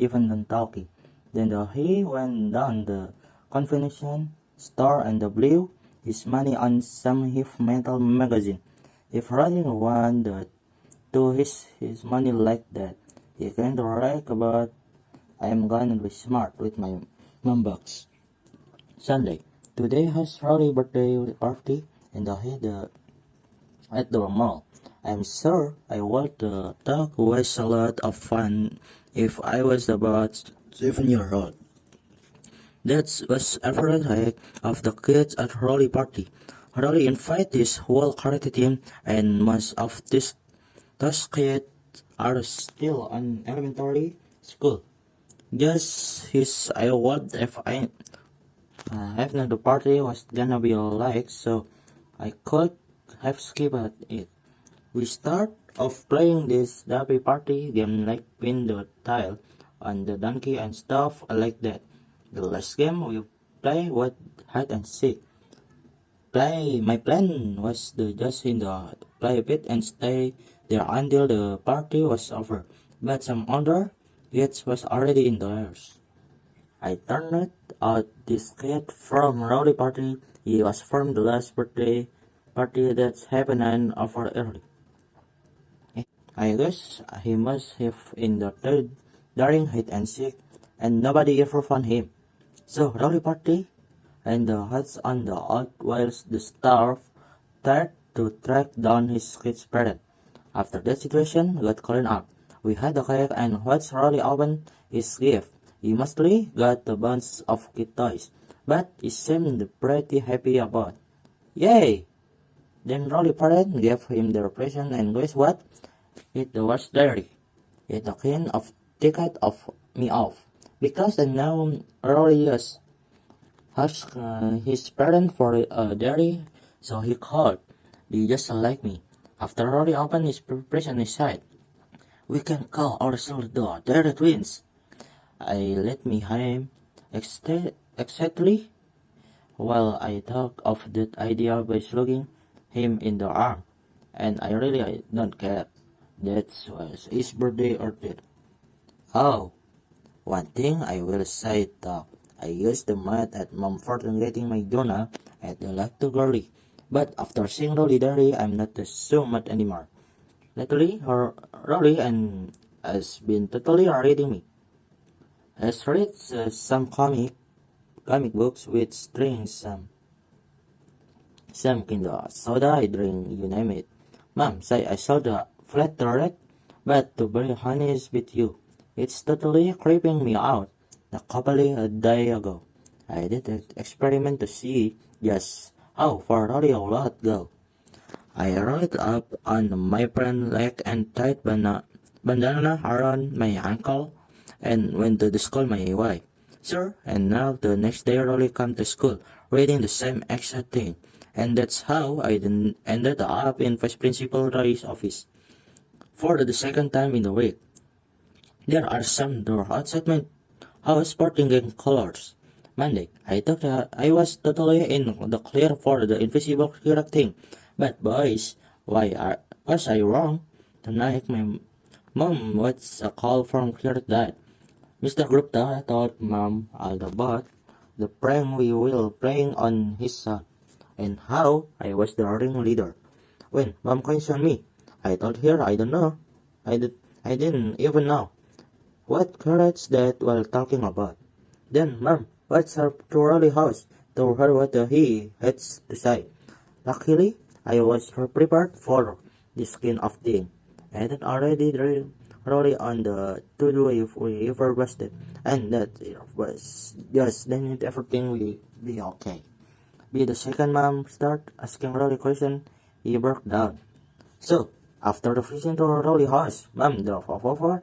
even done talking. Then he went down the convenience store and blew his money on some heavy metal magazine. If Rodney wanted to his money like that, he can't write about I am gonna be smart with my mom box. Sunday. Today has Roddy's birthday party and at the mall. I'm sure I would talk was a lot of fun if I was about 7 years old. That was every hike of the kids at Rolly party. Rolly invited his whole karate team, and most of those kids are still in elementary school. Just his I would if I know the party was gonna be like, so I could have skipped it. We start off playing this derby party game like pin the tile on the donkey and stuff like that. The last game we play was hide and seek. My plan was to just in the play pit and stay there until the party was over. But some other kids was already indoors. I turned out this kid from Rowdy party. He was from the last birthday party that's happened over early. I guess he must have in the third during hide and seek, and nobody ever found him. So Rowdy party and the huts on the out whilst the staff tried to track down his kid's parent. After that situation got cleaned up, we had a cake and what's Rowdy opened his gift. He mostly got a bunch of kid toys, but he seemed pretty happy about. Yay! Then Rolly parent gave him the present and guess what? It was dirty. It kind of ticked me off because I know Rolly asked his parent for dirty, so he called. They just like me. After Rolly opened his present, he said, "We can call ourselves the Dirty Twins." I let me him exactly while I thought of that idea by slugging him in the arm, and I don't care. That was his birthday or that. Oh, one thing I will say though, I used to mad at mom for getting my donut at the like too girly, but after seeing Rolly Dirty, I'm not so mad anymore. Lately, Rolly and has been totally reading me. Has read some comic books with strings, some kind of soda I drink, you name it. Mom say I saw the flat turret, but to be honest with you, it's totally creeping me out. A couple of days ago, I did an experiment to see just how far really a lot go. I rolled up on my friend's leg and tied bandana around my ankle and went to the school my way. Sir, and now the next day Rolly come to school, reading the same exact thing. And that's how I ended up in Vice Principal Roy's office. For the second time in the week. There are some doors outside my house sporting gang colors. Monday, I thought I was totally in the clear for the invisible correct thing. But boys, was I wrong? Tonight my mom was a call from Clear Dad. Mr. Gupta told Mom all about the prank we were playing on his son, and how I was the ringleader. When Mom questioned me, I told her I don't know. I didn't even know what carrots that we're talking about. Then Mom what's her to Rolly house told her what he had to say. Luckily, I was prepared for this kind of thing. I had already Rolly on the to-do if we ever busted, and that was just then everything will be okay. Be the second Mom start asking Rolly question, he broke down. So, after the vision to Rolly house, Mom drove over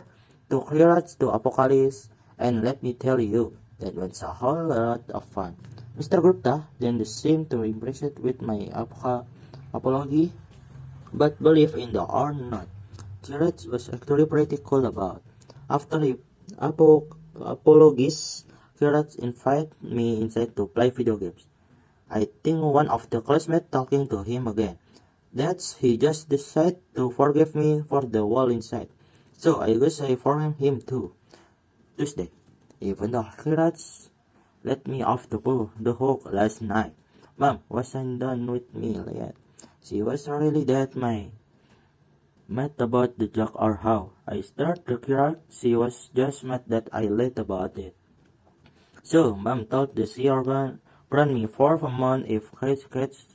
to Clearance to Apocalypse, and let me tell you, that was a whole lot of fun. Mr. Gupta then seemed to embrace it with my apology, but believe in the or not, Clearance was actually pretty cool about. After the apologies, Clearance invited me inside to play video games. I think one of the classmates talking to him again. That's he just decided to forgive me for the wall inside. So I guess I forgive him too. Tuesday. Even the rats let me off the hook last night. Mom wasn't done with me yet. She was really that mad about the joke or how I started to cry. She was just mad that I lied about it. So Mom thought the year run me for a month if catch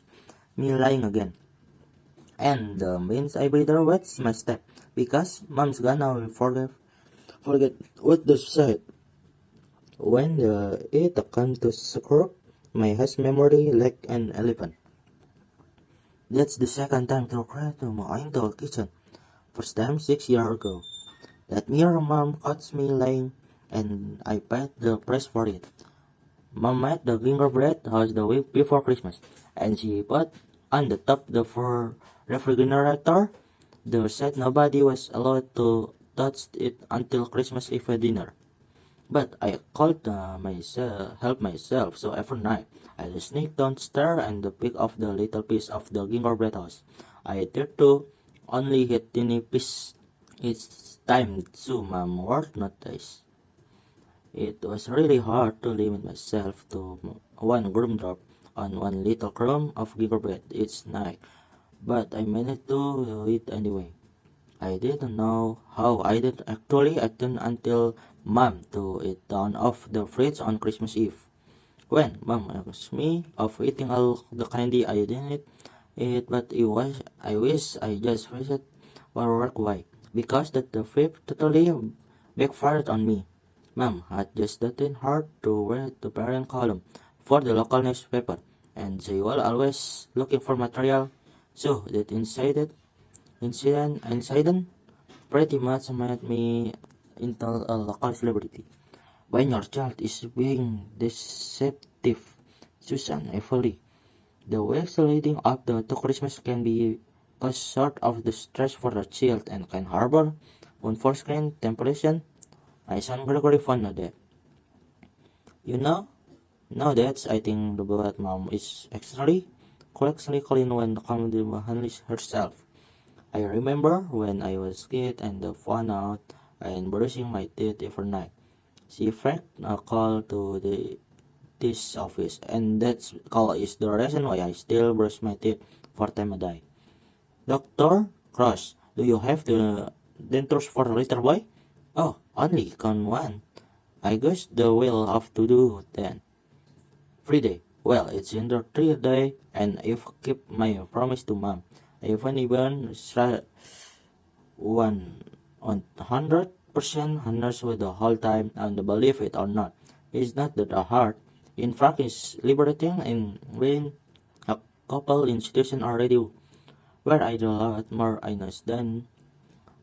me lying again. And means I better watch my step because Mom's gonna forget what they said. When it comes to soccer, my has memory like an elephant. That's the second time to cry to my into the kitchen. First time 6 years ago. That year Mom caught me lying and I paid the price for it. Mom made the gingerbread house the week before Christmas and she put on the top the refrigerator. They said nobody was allowed to touch it until Christmas Eve dinner. But I called help myself, so every night I just sneak downstairs and pick off the little piece of the gingerbread house. I tried to only hit tiny piece each time, so Mom would notice. It was really hard to limit myself to one drop on one little crumb of gingerbread each night, but I managed to do it anyway. I didn't know how I did actually attend until Mom took it down off the fridge on Christmas Eve. When Mom asked me of eating all the candy I didn't eat, but I wish I just wished for work why. Because that the fifth totally backfired on me. Mom had just gotten hard to read the parent column for the local newspaper, and they were always looking for material. So that incident pretty much made me into a local celebrity. When your child is being deceptive, Susan Everly, the weeks leading up to Christmas can be a sort of the stress for the child and can harbor unforeseen temptation. I sound Gregory fond of that. You know, nowadays I think the bad mom is extremely correctly clean when the comedy handles herself. I remember when I was kid and found out and brushing my teeth every night. She faked a call to this office, and that call is the reason why I still brush my teeth for time a day. Doctor Cross, do you have the dentures for the little boy? Oh, only con one. I guess they will have to do then. Friday. Well, it's in the 3 day, and if keep my promise to Mom, even 100% honest with the whole time, and believe it or not, it's not that hard. In fact, it's liberating in being a couple in situation already where I do a lot more honest than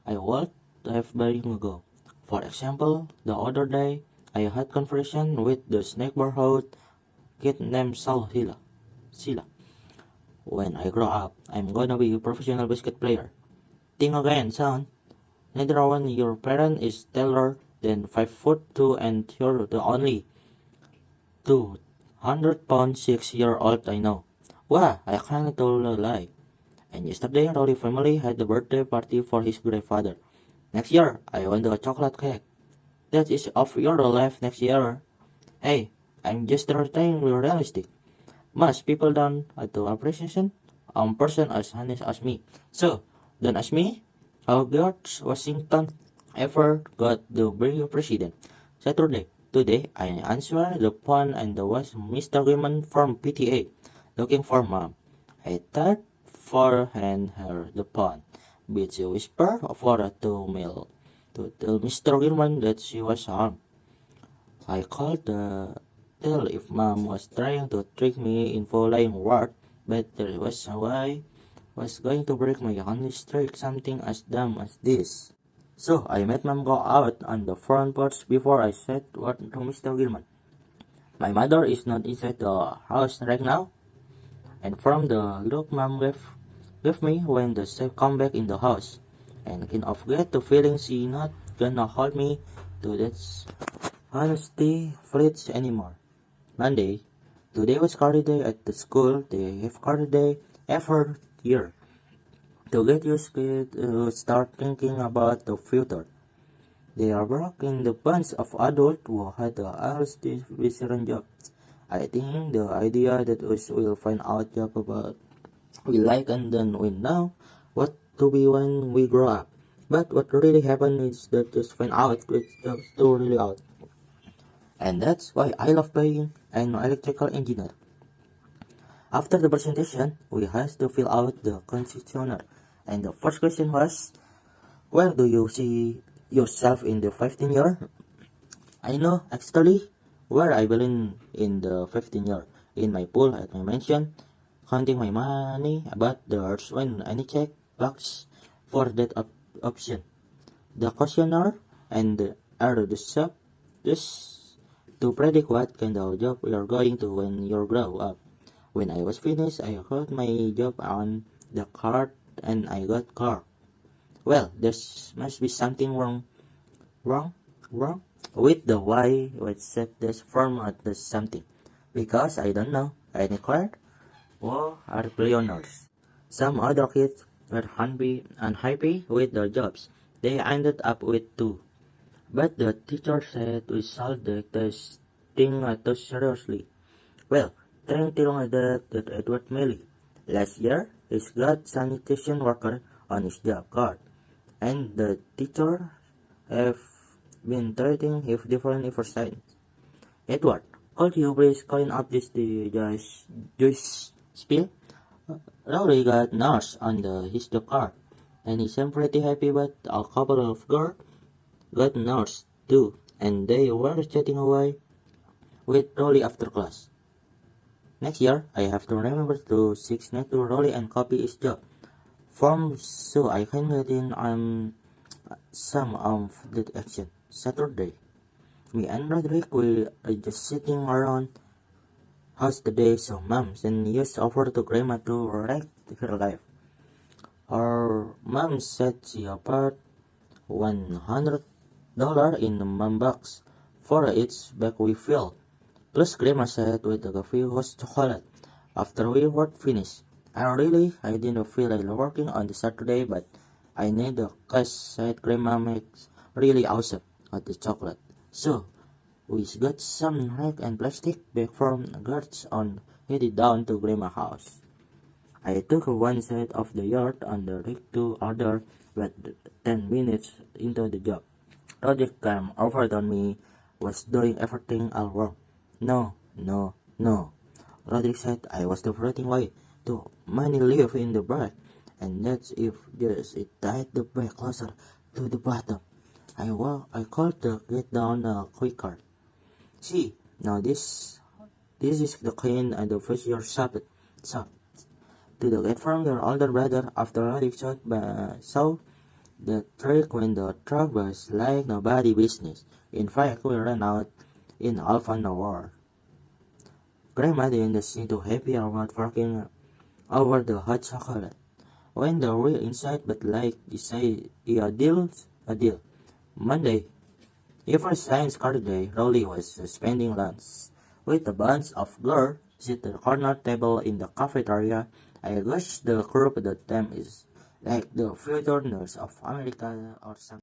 I would have been ago. For example, the other day, I had conversation with the neighborhood kid named Sila. When I grow up, I'm gonna be a professional basket player. Think again, son. Neither one your parent is taller than 5'2" and you're the only 200 pound 6-year-old I know. Wow, I kinda told a lie. And yesterday, Rolly family had the birthday party for his grandfather. Next year, I want a chocolate cake. That is of your life next year. Hey, I'm just trying realistic. Most people don't do appreciation person as honest as me. So, don't ask me how George Washington ever got the very president. Saturday. Today, I answered the phone and there was Mr. Goodman from PTA looking for Mom. I thought for hand her the phone, but she whispered for a to tell Mr. Goodman that she was home. I called the tell if Mom was trying to trick me into lying word, but there was a way was going to break my honey streak something as dumb as this. So I made Mom go out on the front porch before I said what to Mr. Gilman. My mother is not inside the house right now, and from the look Mom gave me when the chef come back in the house, and kind of get the feeling she not gonna hold me to that honesty fridge anymore. Monday. Today was cardi day at the school. They have cardi day every year to get your kid to start thinking about the future. They are working the bunch of adults who had the LSD veteran jobs. I think the idea that we will find out job about we like and then we know what to be when we grow up. But what really happened is that just find out which jobs to really out. And that's why I love being an electrical engineer. After the presentation, we had to fill out the questionnaire. And the first question was, where do you see yourself in the 15 year? I know actually where I belong in the 15 year. In my pool at my mansion, counting my money, but there's when any check box for that option. The questionnaire and are the sub this to predict what kind of job you're going to when you grow up. When I was finished, I got my job on the card and I got car. Well, there must be something wrong, wrong with the way we set this format as something. Because I don't know, any card or are billionaires. Some other kids were unhappy with their jobs. They ended up with two. But the teacher said we solved the thing too seriously. Well, trying to learn that Edward Melly. Last year, he's got sanitation worker on his job card. And the teacher have been treating him differently for science. Edward, could you please clean up this juice spill? Lowry got nurse on his job card, and he seemed pretty happy, but a couple of girls got nurse too, and they were chatting away with Rolly after class. Next year, I have to remember to sit next to Rolly and copy his job form so I can get in on some of the action. Saturday, me and Roderick will just sitting around house today, so mom sent news over to grandma to wreck her life. Her mom said she offered $100 in the mom box for each bag we filled. Plus grandma said with a few was chocolate after we were finished. I didn't feel like working on the Saturday, but I need the cash said grandma makes really awesome at the chocolate. So we got some rag and plastic bag from guards on headed down to grandma's house. I took one side of the yard on the rig to order, but 10 minutes into the job, Roderick came over on me, was doing everything all wrong. No, no, no. Roderick said I was the floating way to money live in the bag, and that's if just it tied the bag closer to the bottom. I called to get down quicker. See, now this is the clean and the fish your shop. To the get from your older brother after Roderick saw the trick when the truck was like nobody business. In fact, we ran out in half an hour. Grandma didn't seem too happy about working over the hot chocolate. When the real inside, but like you say, a deal. Monday, every science card day, Rolly was spending lunch with a bunch of girls at the corner table in the cafeteria. I guess the group at the time is like the future nurse of America or something.